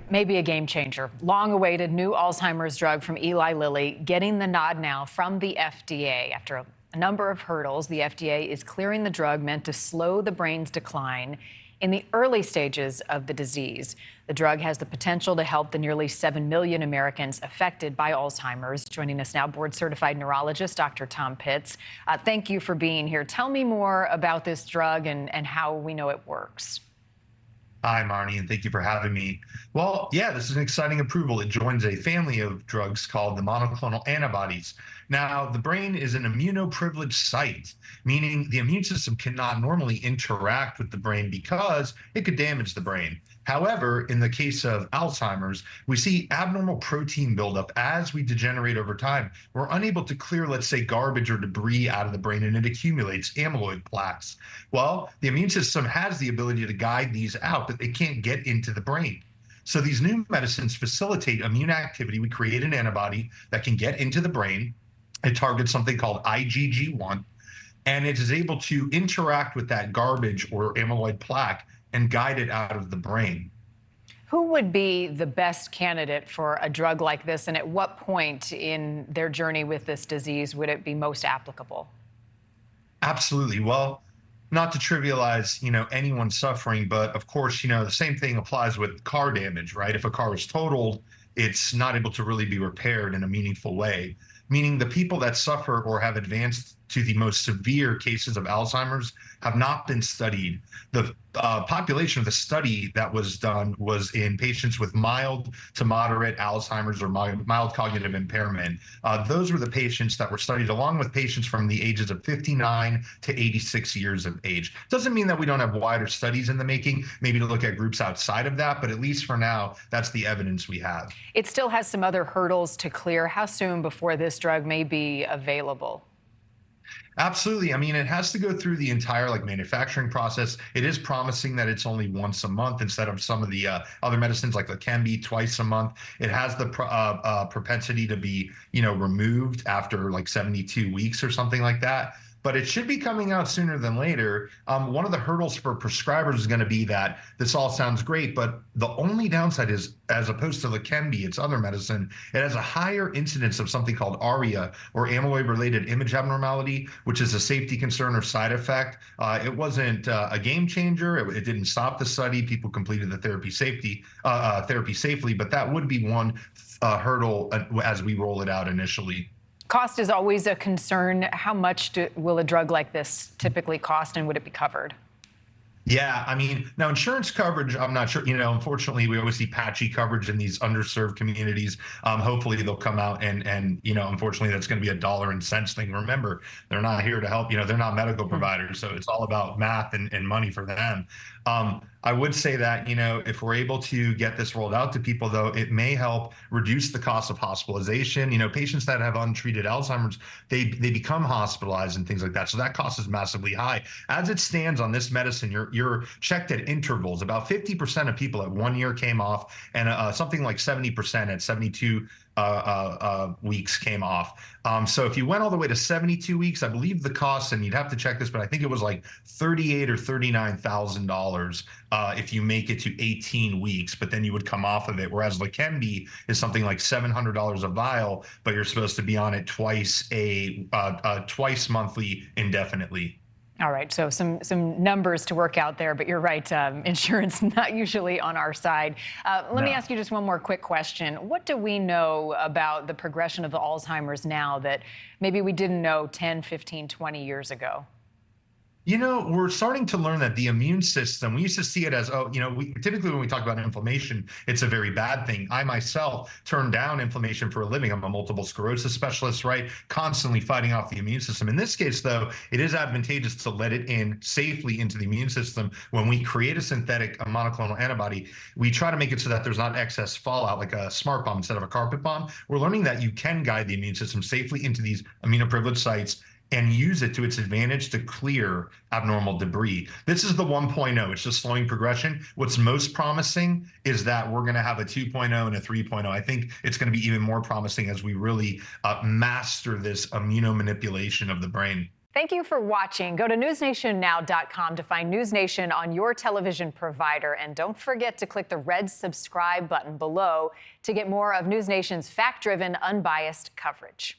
Maybe a game changer. Long-awaited new Alzheimer's drug from Eli Lilly getting the nod now from the FDA. After a number of hurdles, the FDA is clearing the drug meant to slow the brain's decline in the early stages of the disease. The drug has the potential to help the nearly 7 million Americans affected by Alzheimer's. Joining us now, board-certified neurologist Dr. Tom Pitts. Thank you for being here. Tell me more about this drug and how we know it works. Hi, Marni, and thank you for having me. Well, yeah, this is an exciting approval. It joins a family of drugs called the monoclonal antibodies. Now, the brain is an immunoprivileged site, meaning the immune system cannot normally interact with the brain because it could damage the brain. However, in the case of Alzheimer's, we see abnormal protein buildup as we degenerate over time. We're unable to clear, let's say, garbage or debris out of the brain, and it accumulates amyloid plaques. Well, the immune system has the ability to guide these out, but it can't get into the brain. So these new medicines facilitate immune activity. We create an antibody that can get into the brain. It targets something called IgG1, and it is able to interact with that garbage or amyloid plaque and guide it out of the brain. Who would be the best candidate for a drug like this, and at what point in their journey with this disease would it be most applicable? Absolutely. Well, not to trivialize, anyone suffering, but of course, the same thing applies with car damage, right? If a car is totaled, it's not able to really be repaired in a meaningful way, meaning the people that suffer or have advanced to the most severe cases of Alzheimer's have not been studied. The population of the study that was done was in patients with mild to moderate Alzheimer's or mild cognitive impairment. Those were the patients that were studied, along with patients from the ages of 59 to 86 years of age. Doesn't mean that we don't have wider studies in the making, maybe to look at groups outside of that, but at least for now, that's the evidence we have. It still has some other hurdles to clear. How soon before this drug may be available? Absolutely. I mean, it has to go through the entire manufacturing process. It is promising that it's only once a month instead of some of the other medicines like Leqembi twice a month. It has the propensity to be, removed after 72 weeks or something like that. But it should be coming out sooner than later. One of the hurdles for prescribers is going to be that this all sounds great, but the only downside is, as opposed to Leqembi, its other medicine, it has a higher incidence of something called ARIA, or amyloid-related image abnormality, which is a safety concern or side effect. It wasn't a game changer. It didn't stop the study. People completed the therapy safely, but that would be one hurdle as we roll it out initially. Cost is always a concern. How much will a drug like this typically cost, and would it be covered? Yeah, I mean, now insurance coverage, I'm not sure, unfortunately, we always see patchy coverage in these underserved communities. Hopefully they'll come out and unfortunately, that's going to be a dollar and cents thing. Remember, they're not here to help, they're not medical providers. So it's all about math and money for them. I would say that, if we're able to get this rolled out to people, though, it may help reduce the cost of hospitalization. Patients that have untreated Alzheimer's, they become hospitalized and things like that. So that cost is massively high. As it stands on this medicine, you're checked at intervals. About 50% of people at 1 year came off, and something like 70% at 72 weeks came off. So if you went all the way to 72 weeks, I believe the cost, and you'd have to check this, but I think it was like $38,000 or $39,000 if you make it to 18 weeks, but then you would come off of it. Whereas Leqembi is something like $700 a vial, but you're supposed to be on it twice monthly indefinitely. All right, so some numbers to work out there, but you're right, insurance not usually on our side. Let me ask you just one more quick question. What do we know about the progression of the Alzheimer's now that maybe we didn't know 10, 15, 20 years ago? We're starting to learn that the immune system, we used to see it as, typically when we talk about inflammation, it's a very bad thing. I myself turn down inflammation for a living. I'm a multiple sclerosis specialist, right? Constantly fighting off the immune system. In this case, though, it is advantageous to let it in safely into the immune system. When we create a synthetic monoclonal antibody, we try to make it so that there's not excess fallout, like a smart bomb instead of a carpet bomb. We're learning that you can guide the immune system safely into these immunoprivileged sites and use it to its advantage to clear abnormal debris. This is the 1.0. It's just slowing progression. What's most promising is that we're going to have a 2.0 and a 3.0. I think it's going to be even more promising as we really master this immunomanipulation of the brain. Thank you for watching. Go to newsnationnow.com to find NewsNation on your television provider. And don't forget to click the red subscribe button below to get more of NewsNation's fact-driven, unbiased coverage.